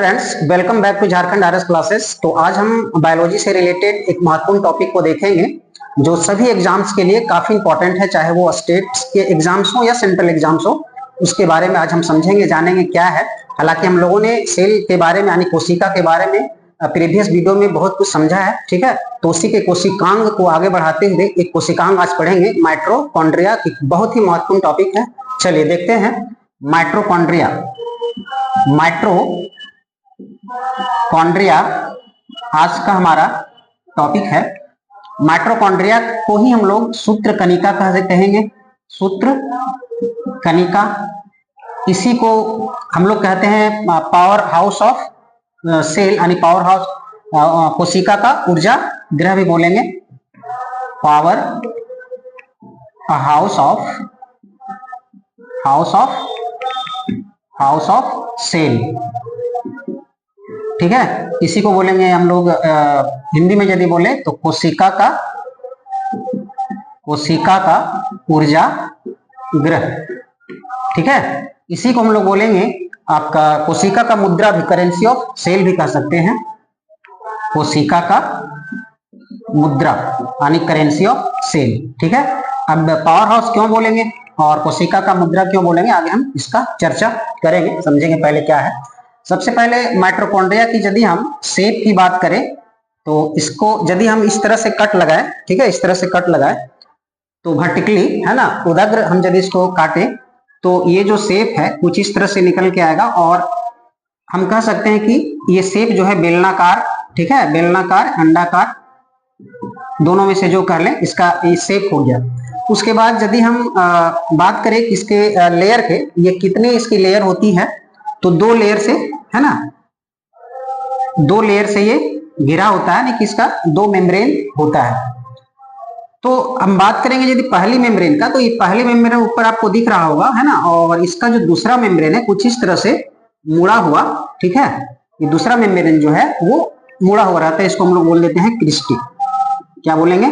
Friends, welcome back to Jharkhand RS classes. तो आज हम बायोलॉजी से रिलेटेड एक महत्वपूर्ण टॉपिक को देखेंगे जो सभी एग्जाम्स के लिए काफी इंपॉर्टेंट है, चाहे वो स्टेट्स के एग्जाम्स हो या सेंट्रल एग्जाम्स हो। उसके बारे में आज हम समझेंगे, जानेंगे क्या है। हालांकि हम लोगों ने सेल के बारे में यानी कोशिका के बारे में प्रीवियस वीडियो में बहुत कुछ समझा है, ठीक है। तो उसी के कोशिकांग को आगे बढ़ाते हुए एक कोशिकांग आज पढ़ेंगे, माइटोकॉन्ड्रिया, की बहुत ही महत्वपूर्ण टॉपिक है। चलिए देखते हैं माइटोकॉन्ड्रिया। माइटोकॉन्ड्रिया आज का हमारा टॉपिक है। माइटोकॉन्ड्रिया को ही हम लोग सूत्र कणिका कहेंगे, सूत्र कणिका। इसी को हम लोग कहते हैं पावर हाउस ऑफ सेल, यानी पावर हाउस, कोशिका का ऊर्जा गृह भी बोलेंगे, पावर हाउस ऑफ सेल, ठीक है। इसी को बोलेंगे हम लोग हिंदी में यदि बोले तो कोशिका का ऊर्जा गृह, ठीक है। इसी को हम लोग बोलेंगे आपका कोशिका का मुद्रा भी, करेंसी ऑफ सेल भी कह सकते हैं। कोशिका का मुद्रा यानी करेंसी ऑफ सेल, ठीक है। अब पावर हाउस क्यों बोलेंगे और कोशिका का मुद्रा क्यों बोलेंगे, आगे हम इसका चर्चा करेंगे, समझेंगे पहले क्या है। सबसे पहले माइटोकॉन्ड्रिया की यदि हम शेप की बात करें तो इसको यदि हम इस तरह से कट लगाएं, ठीक है, इस तरह से कट लगाएं तो वर्टिकली, है ना, उदग्र हम यदि इसको काटें तो ये जो शेप है कुछ इस तरह से निकल के आएगा और हम कह सकते हैं कि ये शेप जो है बेलनाकार, ठीक है, बेलनाकार, अंडाकार, दोनों में से जो कर लें इसका ये शेप हो गया। उसके बाद यदि हम बात करें इसके लेयर के, ये कितनी इसकी लेयर होती है तो 2 लेयर से, है ना, 2 लेयर से ये घिरा होता है, कि इसका 2 मेम्ब्रेन होता है। तो हम बात करेंगे यदि पहली मेम्ब्रेन का, तो ये पहली मेम्ब्रेन ऊपर आपको दिख रहा होगा, है ना, और इसका जो दूसरा मेम्ब्रेन है कुछ इस तरह से मुड़ा हुआ, ठीक है। ये दूसरा मेम्ब्रेन जो है वो मुड़ा हुआ रहता है, इसको हम लोग बोल देते हैं क्रिस्टी। क्या बोलेंगे?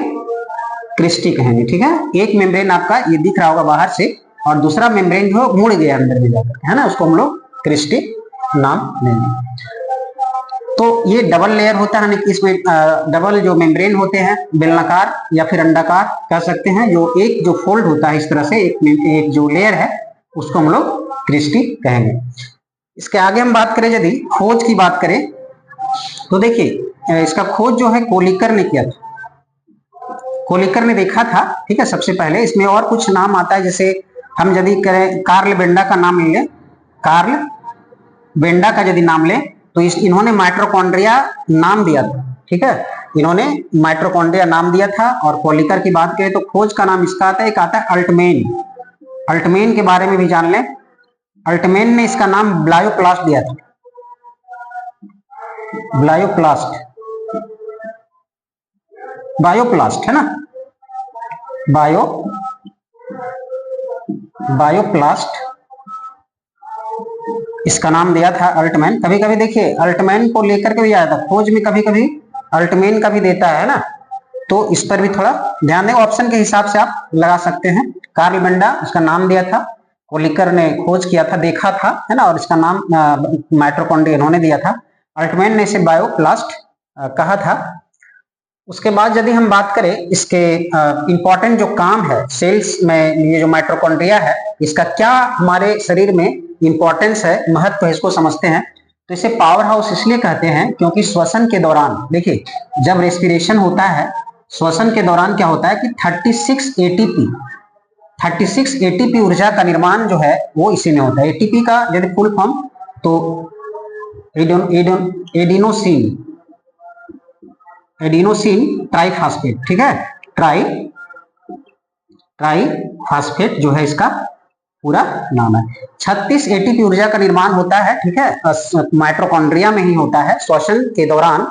क्रिस्टी कहेंगे, ठीक है। एक मेम्ब्रेन आपका ये दिख रहा होगा बाहर से और दूसरा मेम्ब्रेन जो मुड़ गया अंदर में जाकर, है ना, उसको हम लोग क्रिस्टी नाम लेंगे। तो ये डबल लेयर होता है, यानी इसमें डबल जो मेम्ब्रेन होते हैं, बेलनाकार या फिर अंडाकार कह सकते हैं, जो एक जो फोल्ड होता है इस तरह से, एक जो लेयर है उसको हम लोग क्रिस्टी कहेंगे। इसके आगे हम बात करें, यदि खोज की बात करें तो देखिए इसका खोज जो है कोलिकर ने किया था, कोलिकर ने देखा था, ठीक है, सबसे पहले। इसमें और कुछ नाम आता है, जैसे हम यदि करें कार्ल बेंडा का नाम ले, कार्ल बेंडा का यदि नाम लें तो इन्होंने माइटोकॉन्ड्रिया नाम दिया था, ठीक है, इन्होंने माइटोकॉन्ड्रिया नाम दिया था। और कोलिकर की बात करें तो खोज का नाम इसका आता है, एक आता है अल्टमेन। अल्टमेन के बारे में भी जान लें। अल्टमेन ने इसका नाम ब्लायोप्लास्ट दिया था, बायोप्लास्ट, है ना, बायोप्लास्ट इसका नाम दिया था अल्टमैन। कभी कभी देखिए अल्टमैन को लेकर के भी आया था खोज में, कभी कभी अल्टमैन का भी देता है ना, तो इस पर भी थोड़ा ध्यान दें, ऑप्शन के हिसाब से आप लगा सकते हैं। कार्ल बेंडा उसका नाम दिया था, कोलिकर ने खोज किया था, देखा था, है ना, और इसका नाम माइटोकॉन्ड्रिया इन्होंने दिया था। अल्टमैन ने इसे बायोप्लास्ट कहा था। उसके बाद यदि हम बात करें इसके इंपॉर्टेंट जो काम है सेल्स में, ये जो माइटोकॉन्ड्रिया है इसका क्या हमारे शरीर में इंपॉर्टेंस है, महत्व है, इसको समझते हैं। तो इसे पावर हाउस इसलिए कहते हैं क्योंकि श्वसन के दौरान, देखिए जब रेस्पिरेशन होता है, श्वसन के दौरान क्या होता है कि 36 एटीपी ऊर्जा का निर्माण जो है वो इसी में होता है। एटीपी का यदि फुल फॉर्म तो एडिनोसिन ट्राइफॉस्फेट, ठीक है, ट्राइफॉस्फेट जो है इसका पूरा नाम है। 36 एटीपी ऊर्जा का निर्माण होता है, ठीक है, माइटोकॉन्ड्रिया में ही होता है श्वसन के दौरान।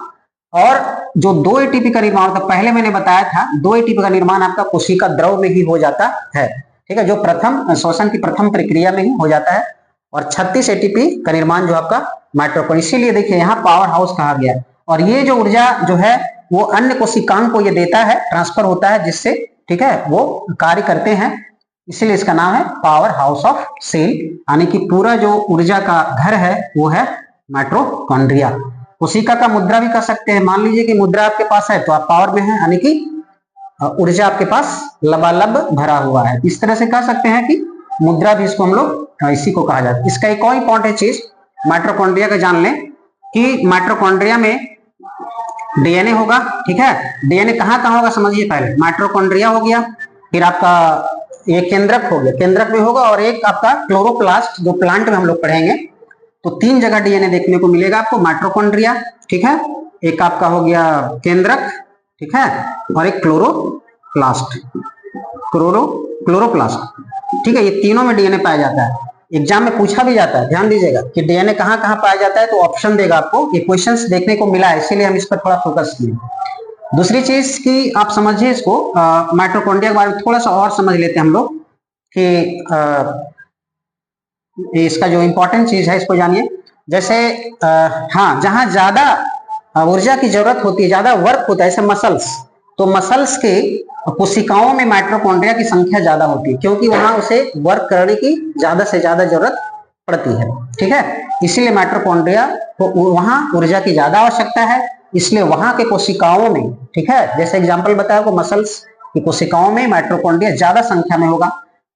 और जो 2 एटीपी का निर्माण होता है, पहले मैंने बताया था 2 एटीपी का निर्माण आपका कोशिका द्रव में ही हो जाता है, ठीक है, जो प्रथम श्वसन की प्रथम प्रक्रिया में ही हो जाता है। और 36 एटीपी का निर्माण जो आपका माइटोकॉन्ड्रिया, इसीलिए देखिए यहाँ पावर हाउस कहा गया है। और ये जो ऊर्जा जो है वो अन्य कोशिकांग को ये देता है, ट्रांसफर होता है, जिससे, ठीक है, वो कार्य करते हैं। इसीलिए इसका नाम है पावर हाउस ऑफ सेल, यानी कि पूरा जो ऊर्जा का घर है वो है माइटोकॉन्ड्रिया। कोशिका का मुद्रा भी कह सकते हैं। मान लीजिए कि मुद्रा आपके पास है तो आप पावर में है, यानी कि ऊर्जा आपके पास लबालब भरा हुआ है। इस तरह से कह सकते हैं कि मुद्रा भी इसको हम लोग इसी को कहा जाता है। इसका एक और इंपॉर्टेंट चीज माइटोकॉन्ड्रिया का जान लें कि माइटोकॉन्ड्रिया में डीएनए होगा, ठीक है। डीएनए कहाँ कहाँ होगा समझिए पहले। माइटोकॉन्ड्रिया हो गया, फिर आपका ये केंद्रक हो गया, केंद्रक में होगा, और एक आपका क्लोरोप्लास्ट जो प्लांट में हम लोग पढ़ेंगे। तो 3 जगह डीएनए देखने को मिलेगा आपको माइटोकॉन्ड्रिया, ठीक है। एक आपका हो गया केंद्रक, ठीक है, और एक क्लोरोप्लास्ट, क्लोरोप्लास्ट, ठीक है। ये तीनों में डीएनए पाया जाता है। एग्जाम में पूछा भी जाता है, ध्यान दीजिएगा कि डीएनए कहाँ कहाँ पाया जाता है, तो ऑप्शन देगा आपको। ये क्वेश्चंस देखने को मिला है, इसीलिए हम इस पर थोड़ा फोकस किए। दूसरी चीज कि आप समझिए इसको, माइटोकॉन्ड्रिया के बारे में थोड़ा सा और समझ लेते हैं हम लोग कि इसका जो इंपॉर्टेंट चीज है इसको जानिए। जैसे हाँ, जहां ज्यादा ऊर्जा की जरूरत होती है, ज्यादा वर्क होता है, जैसे मसल्स, तो मसल्स के कोशिकाओं में माइटोकॉन्ड्रिया की संख्या ज्यादा होती है, क्योंकि वहां उसे वर्क करने की ज्यादा से ज्यादा जरूरत पड़ती है, ठीक है। इसीलिए माइटोकॉन्ड्रिया को वहां ऊर्जा की ज्यादा आवश्यकता है, इसलिए वहां के कोशिकाओं में, ठीक है, जैसे एग्जाम्पल बताया को मसल्स की कोशिकाओं में माइटोकॉन्ड्रिया ज्यादा संख्या में होगा।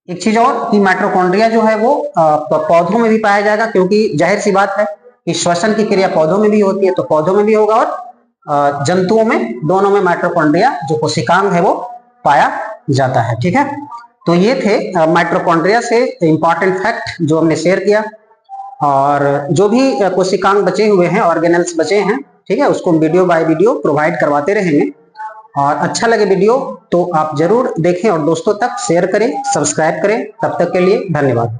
एक चीज और कि माइटोकॉन्ड्रिया जो है वो पौधों में भी पाया जाएगा, क्योंकि जाहिर सी बात है कि श्वसन की क्रिया पौधों में भी होती है, तो पौधों में भी होगा, और जंतुओं में, दोनों में माइटोकॉन्ड्रिया जो कोशिकांग है वो पाया जाता है, ठीक है। तो ये थे माइटोकॉन्ड्रिया से इंपॉर्टेंट फैक्ट जो हमने शेयर किया। और जो भी कोशिकांग बचे हुए हैं, ऑर्गेनल्स बचे हैं, ठीक है, उसको वीडियो बाय वीडियो प्रोवाइड करवाते रहेंगे। और अच्छा लगे वीडियो तो आप जरूर देखें और दोस्तों तक शेयर करें, सब्सक्राइब करें। तब तक के लिए धन्यवाद।